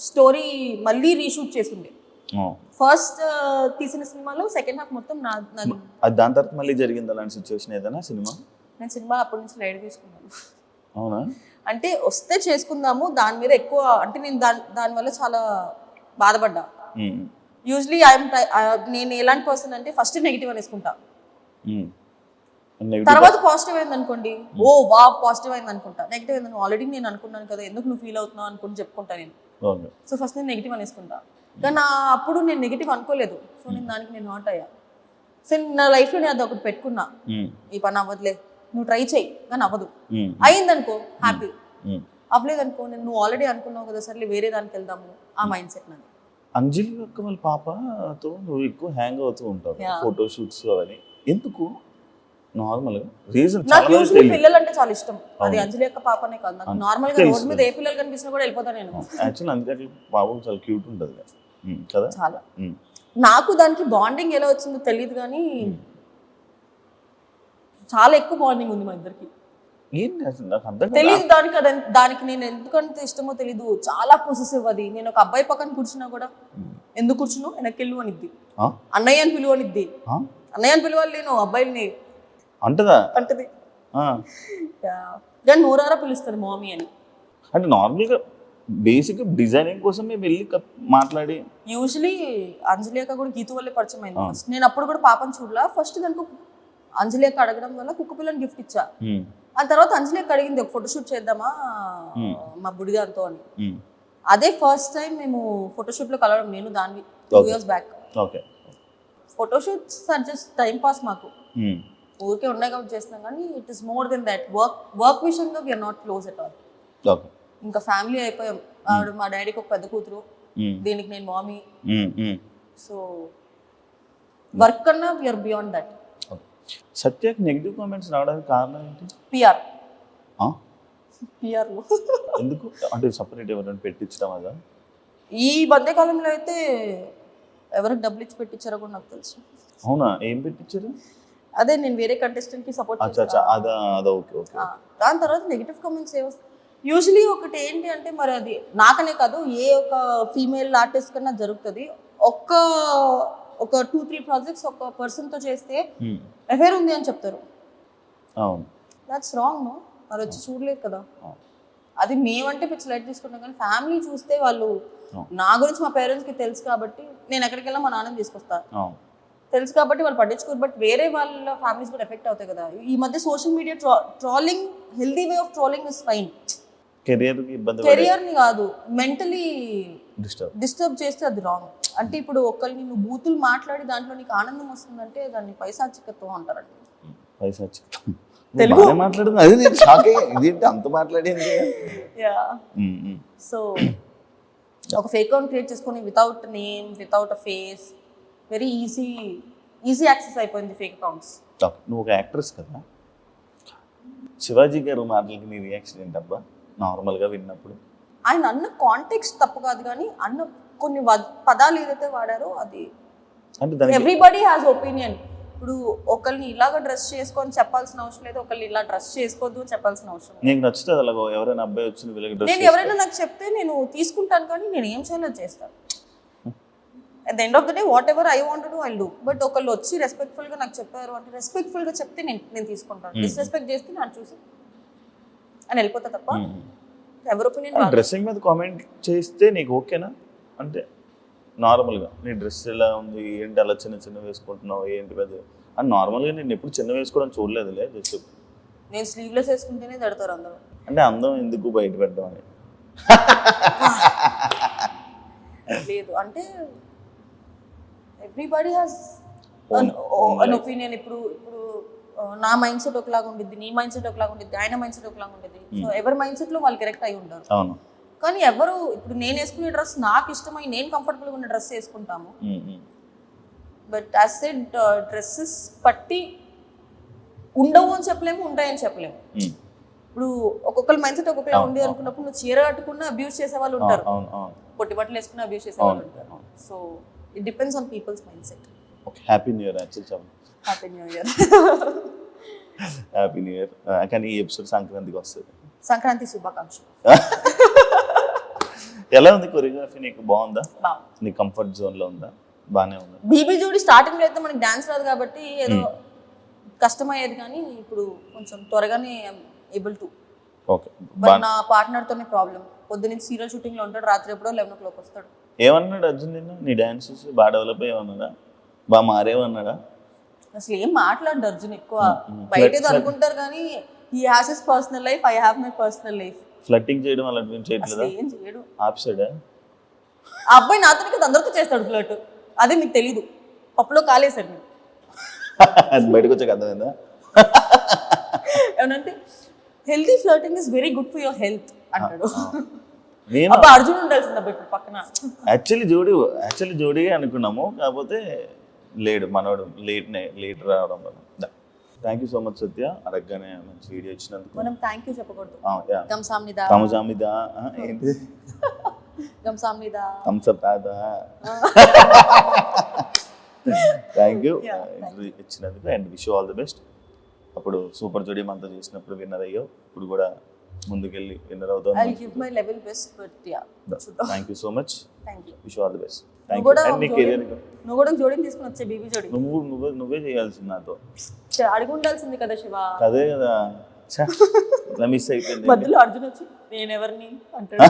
స్టోరీ మళ్ళీ రీషూట్ చేసిండే. ఫస్ట్ తీసిన సినిమాలో సెకండ్ హాఫ్ మొత్తం నాది. అది దాని తర్వాత మళ్ళీ జరిగింది అలాంటి సిచ్యువేషన్ ఏదైనా సినిమా? నేను సినిమా అప్పటి నుంచి లైట్ తీసుకున్నాను. అవునా? అంటే వస్తే చేసుకుందాము, దాని మీద ఎక్కువ అంటే నేను దానివల్ల చాలా బాధపడ్డా. యూజువలీ నేను ఎలాంటి పర్సన్ అంటే ఫస్ట్ నెగిటివ్ అనేసుకుంటా, తర్వాత పాజిటివ్ అయింది అనుకోండి, ఓ వా పాజిటివ్ అయింది అనుకుంటా. నెగిటివ్ అయింది ఆల్రెడీ నేను అనుకున్నాను కదా, ఎందుకు నువ్వు ఫీల్ అవుతున్నావు అనుకుని చెప్పుకుంటా నేను. సో ఫస్ట్ నేను నెగిటివ్ అనేసుకుంటా, కానీ అప్పుడు నేను నెగిటివ్ అనుకోలేదు. సో నేను దానికి నేను హర్ట్ అయ్యా. సో నా లైఫ్లో నేను అది ఒకటి పెట్టుకున్నా, ఈ పని అవ్వదులే, నువ్వు ట్రై చేయి కానీ అవ్వదు. అయిందనుకో హ్యాపీ, అవ్వలేదనుకో నువ్వు ఆల్రెడీ అనుకున్నావు కదా సర్లే వేరే దానికి వెళ్దాము, ఆ మైండ్ సెట్ నాది. అంజలి యొక్క వాళ్ళ పాపతో నువ్వు ఎక్కువ హ్యాంగ్ అవుతూ ఉంటావు, ఫోటో షూట్స్ అవన్నీ ఎందుకు? నార్మల్గా రీజన్ నాకు యూజువల్లీ పిల్లలు అంటే చాలా ఇష్టం. అది అంజలి యొక్క పాపనే కాదు, నాకు నార్మల్ గా రోడ్ మీద ఏ పిల్లలు కనిపించినా కూడా వెళ్ళిపోతాను నేను. యాక్చువల్లీ అంజలి పాప చాలా క్యూట్ ఉంటుంది కదా చాలా. నాకు దానికి బాండింగ్ ఎలా వచ్చిందో తెలియదు కానీ చాలా ఎక్కువ బాండింగ్ ఉంది మా ఇద్దరికి. తెలియదు దానికి నేను ఎందుకంటే ఇష్టమో తెలీదు, చాలా పొసెసివ్ అది. నేను ఒక అబ్బాయి పక్కన కూర్చున్నా కూడా ఎందుకు కూర్చున్నావు వెనక్కి అనిద్ది, అన్నయ్య అని పిలువనిద్ది, అన్నయ్య అని పిలవాలి నేను అబ్బాయిని అంటదా అంటది, కానీ నోరారా పిలుస్తుంది మామీ అని. అంటే నార్మల్గా బేసిక్ డిజైనింగ్ కోసం మేము వెళ్ళి మాట్లాడి యూజువలీ అంజలి అక్క కూడా గీతు వల్లే పరిచయం అయింది. ఫస్ట్ నేను అప్పుడు కూడా పాపని చూడలా, ఫస్ట్ దానికి అంజలి అక్క అడగడం వల్ల కుక్క పిల్లని గిఫ్ట్ ఇచ్చా. ఆ తర్వాత అంజలి అక్క అడిగింది ఒక ఫోటోషూట్ చేద్దామా మా బుడిదాంతో అని. అదే ఫస్ట్ టైం మేము ఫోటోషూట్ లో కలవడం, నేను దాన్ని 2 years back. Photoshoots are just time pass, మాకు ఊరికే ఉన్నాయి కాబట్టి చేస్తున్నాం, కానీ it is more than that. Work విషయంగా we're not close at all. ఇంకా ఫ్యామిలీ అయిపోయాం. ఆవిడ మా డాడీకి ఒక పెద్ద కూతురు, దీనికి నేను మామీ. సో వర్క్ కన్నా వీఆర్ బియాండ్ దట్. సత్యకి నెగిటివ్ కామెంట్స్ రావడానికి కారణం ఏంటి? పిఆర్ ఎందుకు అంటే సపరేట్ ఎవరైనా పెట్టించడం అదా? ఈ మధ్యకాలంలో అయితే ఎవరికి డబ్బులు ఇచ్చి పెట్టించారో కూడా నాకు తెలుసు. అవునా? ఏం పెట్టించారు? అదే నేను వేరే కంటెస్టెంట్ కి సపోర్ట్ దాని తర్వాత నెగిటివ్ కామెంట్స్ యూజువలీ ఒకటి ఏంటి అంటే, మరి అది నాకనే కాదు ఏ ఒక ఫీమేల్ ఆర్టిస్ట్ కన్నా జరుగుతుంది. ఒక 2-3 ప్రాజెక్ట్స్ ఒక పర్సన్ తో చేస్తే అఫేర్ ఉంది అని చెప్తారు. That's wrong. నో, మరి వచ్చి చూడలేదు కదా. అది మేమంటే పిచ్చి లైట్ తీసుకుంటాం, కానీ ఫ్యామిలీ చూస్తే వాళ్ళు, నా గురించి మా పేరెంట్స్ కి తెలుసు కాబట్టి నేను ఎక్కడికి వెళ్ళా మా నాన్నని తీసుకొస్తాను, తెలుసు కాబట్టి వాళ్ళు పట్టించుకోరు. బట్ వేరే వాళ్ళ ఫ్యామిలీస్ కూడా ఎఫెక్ట్ అవుతాయి కదా. ఈ మధ్య social media trolling, healthy way of trolling is fine. Career ని కాదు, మెంటలీ డిస్టర్బ్ చేస్తే అది రాంగ్. అంటే ఇప్పుడు ఒకరిని నువ్వు బూతులు మాట్లాడి దాంట్లో నీకు ఆనందం వస్తుందంటే దాన్ని పైశాచికత్వం అంటారండి. తెలుగు మాట్లాడుతుంది అది నేను షాక్ అయ్యా, ఇదేంటి అంత మాట్లాడింది. సో ఒక ఫేక్ అకౌంట్ క్రియేట్ చేసుకొని వితౌట్ నేమ్, వితౌట్ అ ఫేస్, వెరీ ఈజీ యాక్సెస్ అయిపోయింది ఫేక్ అకౌంట్స్. నువ్వు ఒక యాక్ట్రెస్ కదా, శివాజీ గారు మాటలకి నీ రియాక్షన్ ఏంటబ్బా నార్మల్గా విన్నప్పుడు? ఆయన అన్న కాంటెక్స్ట్ తప్పు కాదు, కానీ అన్న కొన్ని పదాలు ఏదైతే వాడారో అది ఎవ్రీబడి హ్యాస్ ఒపీనియన్. ఇప్పుడు ఒకరిని ఇలాగ డ్రెస్ చేసుకొని చెప్పాల్సిన అవసరం లేదు, ఒకరిని ఇలా డ్రెస్ చేసుకోవద్దు చెప్పాల్సిన అవసరం లేదు. నీకు నచ్చుతుంది అలాగ ఎవరైనా అబ్బాయి వచ్చి నేను ఎవరైనా నాకు చెప్తే నేను తీసుకుంటాను, కానీ నేను ఏం చేయాలో చేస్తాను. At the end of the day what ever I want to I do. But ఒకళ్ళు వచ్చి రెస్పెక్ట్ఫుల్ గా నాకు చెప్పారు అంటే రెస్పెక్ట్ఫుల్ గా చెప్తే నేను తీసుకుంటాను. డిస్రెస్పెక్ట్ చేస్తే నాకు చూసి అని వెళ్ళిపోతా తప్ప ఎవరి ఒపీనియన్. డ్రెస్సింగ్ మీద కామెంట్ చేస్తే నీకు ఓకేనా? అంటే నార్మల్గా నీ డ్రెస్ ఎలా ఉంది ఏంటి, అలా చిన్న వేసుకుంటున్నావు ఏంటి పెద్ద అని నార్మల్గా నేను ఎప్పుడు చిన్న వేసుకోవడం చూడలేదులే. జస్ట్ నేను స్లీవ్లెస్ వేసుకుంటేనే తడతారు అందరూ. అంటే అందం ఎందుకు బయట పెట్టడం అని లేదు, అంటే ఎవ్రీబడి హ్యాస్ అన్ ఒపీనియన్. ఇప్పుడు నా మైండ్ సెట్ ఒకలాగా ఉండిద్ది, నీ మైండ్ సెట్ ఒకలాగా ఉండిద్ది, ఆయన మైండ్ సెట్ ఒకలాగా ఉండిద్ది. సో ఎవరి మైండ్ సెట్ లో వాళ్ళు కరెక్ట్ అయి ఉంటారు. కానీ ఎవరు ఇప్పుడు నేను వేసుకునే డ్రెస్ నాకు ఇష్టమై నేను కంఫర్టబుల్గా ఉన్న డ్రెస్ వేసుకుంటాము. బట్ యాజ్ సెడ్ డ్రెస్సెస్ పట్టి ఉండవు అని చెప్పలేము, ఉంటాయని చెప్పలేము. ఇప్పుడు ఒక్కొక్కరి మైండ్ సెట్ ఒక్కొక్కలా ఉంది అనుకున్నప్పుడు నువ్వు చీర కట్టుకున్న అబ్యూస్ చేసే వాళ్ళు ఉంటారు, పొట్టి బట్టలు వేసుకున్న అబ్యూస్ చేసే వాళ్ళు ఉంటారు. So it depends on peoples mind set. Happy new year. Happy new year. Happy new year. కానీ ఈ ఎపిసోడ్ సంక్రాంతికి వస్తుంది. సంక్రాంతి శుభాకాంక్షలు. ఎలా ఉంది కొరియోగ్రఫీ? నీకు బాగుందా? బాగుంది. నీ కంఫర్ట్ జోన్ లో ఉందా? బానే ఉందా? బీబీ జోడి స్టార్టింగ్ లో అయితే మనకి డాన్స్ రాదు కాబట్టి ఏదో కష్టమయ్యేది, కానీ ఇప్పుడు కొంచెం త్వరగానే ఏబుల్ టు. ఓకే. బట్ నా పార్ట్నర్ తోనే ప్రాబ్లం. పొద్దున్నే సీరియల్ షూటింగ్ లో ఉంటాడు, రాత్రి ఎప్పుడో 11 o'clock వస్తాడు. ఏమన్నాడు అర్జున్ నిన్న? నీ డాన్స్ చూసి బాగా డెవలప్ అయ్యమన్నాడా? బాగా మారేవన్నాడా? అసలు ఏం మాట్లాడు అర్జున్ ఎక్కువ. బయట ఏదో అనుకుంటారు కానీ he has his personal life, I have my personal life. ఫ్లట్టింగ్ చేయడం అలాంటివి చేయట్లేదా? ఏం చేయడు. ఆప్సైడా? ఆ అబ్బాయి నాతో కదా అందరితో చేస్తాడు ఫ్లర్ట్, అదే మీకు తెలీదు. పప్పులో కాలేసాడు మీరు. అది బయటకు వచ్చాక అర్థమైందా? ఏమనంటే healthy flirting is very good for your health అంటాడు. నేను అబ్బా అర్జున్ ఉండాల్సింది అబ్బా ఇప్పుడు పక్కన. యాక్చువల్లీ జోడీగా అనుకున్నాము, కాకపోతే లేడు మనోడు, లేట్ రావడం వల్ల. థ్యాంక్ యూ సో మచ్ సత్య, అడగగానే మంచి వీడియో ఇచ్చినందుకు. మనం థ్యాంక్ యూ చెప్పకూడదు. గంసామ్నిదా తమజామిదా ఏంటి? గంసామ్నిదా థమ్స్అప్ ఆదా. థ్యాంక్ యూ ఇచ్చినందుకు and wish all the best. అప్పుడు సూపర్ జోడీ మనతో చేసినప్పుడు విన్నర్ అయ్యో, ఇప్పుడు కూడా ముందుకెళ్ళి విన్నర్ అవుతాం. I'll give my level best, but yeah. Thank you so much. Thank you. Wish all the best. Thank you. And నీ కెరీర్ నువ్వు కూడా జోడీని తీసుకుని వచ్చే బీబీ జోడీ నువ్వే చేయాల్సింది నాతో. అడిగి ఉండాల్సింది కదా శివ. అదే కదా, ఇలా మిస్ అయిపోయింది. మధ్యలో అర్జున్ వచ్చి నేను ఎవరిని అంటాడు.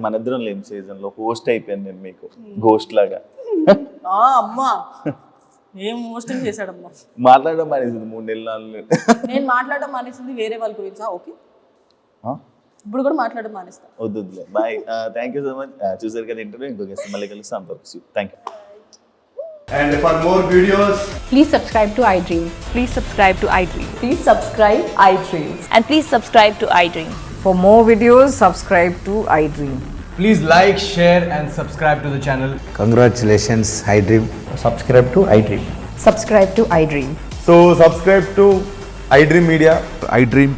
మన ఇద్దరం లేం సీజన్ లో హోస్ట్ అయిపోయాను నేను మీకు, గోస్ట్ లాగా. అమ్మా ఏం హోస్టింగ్ చేశాడమ్మా. మాట్లాడడం మానేసింది 3 నెలలు. నేను మాట్లాడడం మానేసింది వేరే వాళ్ళ గురించి. ఓకే, ఇప్పుడు కూడా మాట్లాడడం మానేస్తా. వద్దులే, bye. Thank you so much. చూసారు కదా ఇంటర్వ్యూ, ఇంకో గెస్ట్ మళ్ళీ కలుస్తాం. Thank you. And for more videos, Please subscribe to iDream. Please subscribe to iDream. Please subscribe iDream. And please subscribe to iDream. For more videos, subscribe to iDream. please like, share, and subscribe to the channel. Congratulations, iDream. Subscribe to iDream. Subscribe to iDream. So subscribe to iDream Media. iDream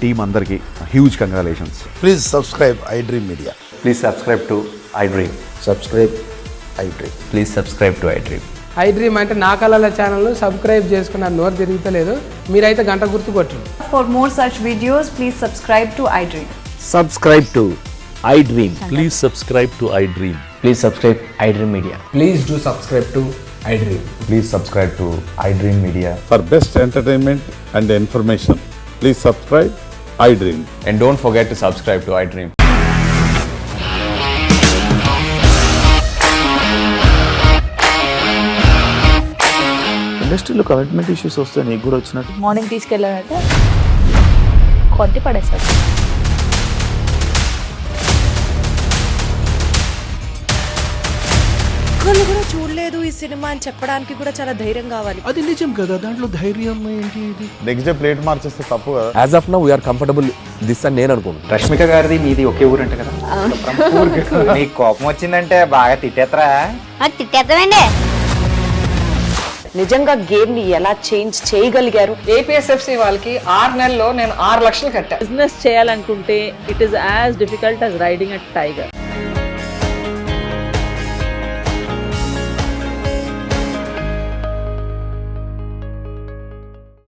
team అందరికి huge congratulations. Please subscribe iDream Media. Please subscribe to iDream. Subscribe iDream. Please subscribe to iDream. iDream అంటే నా కళల ఛానల్ను subscribe చేసుకున్న నోరు తిరుగుతలేదు, మీరైతే గంట గుర్తు కొట్టండి. For more such videos, please subscribe to iDream. Subscribe to iDream. Please subscribe to iDream. Please subscribe iDream Media. Please do subscribe to iDream. Please subscribe to iDream Media. For best entertainment and information, please subscribe iDream. And don't forget to subscribe to iDream. ఇండస్ట్రీలో commitment issues వస్తే నీకు కూడా వచ్చినట్టు? Morning తీసుకెళ్ళాడంటే కొట్టి పడేస్తాడు. ఒక్కళ్ళు కూడా చూడలేదు ఈ సినిమా అని చెప్పడానికి కూడా చాలా ధైర్యం కావాలి. అది నిజం కదా, దాంట్లో ధైర్యం ఏంటి? ఇది నెక్స్ట్ డే ప్లేట్ మార్చేస్తే తప్పు కదా. As of now, we are comfortable this అని నేను అనుకుంటున్నాను. రష్మిక గారిది మీది ఒకే ఊరంట కదా? నీకు కోపం వచ్చిందంటే బాగా తిట్టేత్తరా? తిట్టేద్దామండి. నిజంగా గేమ్ ని ఎలా చేంజ్ చేయగలిగారు? APSFC వాళ్ళకి 6 నెలల్లో నేను 6 లక్షలు కట్టా. బిజినెస్ చేయాలనుకుంటే it is as difficult as riding a tiger.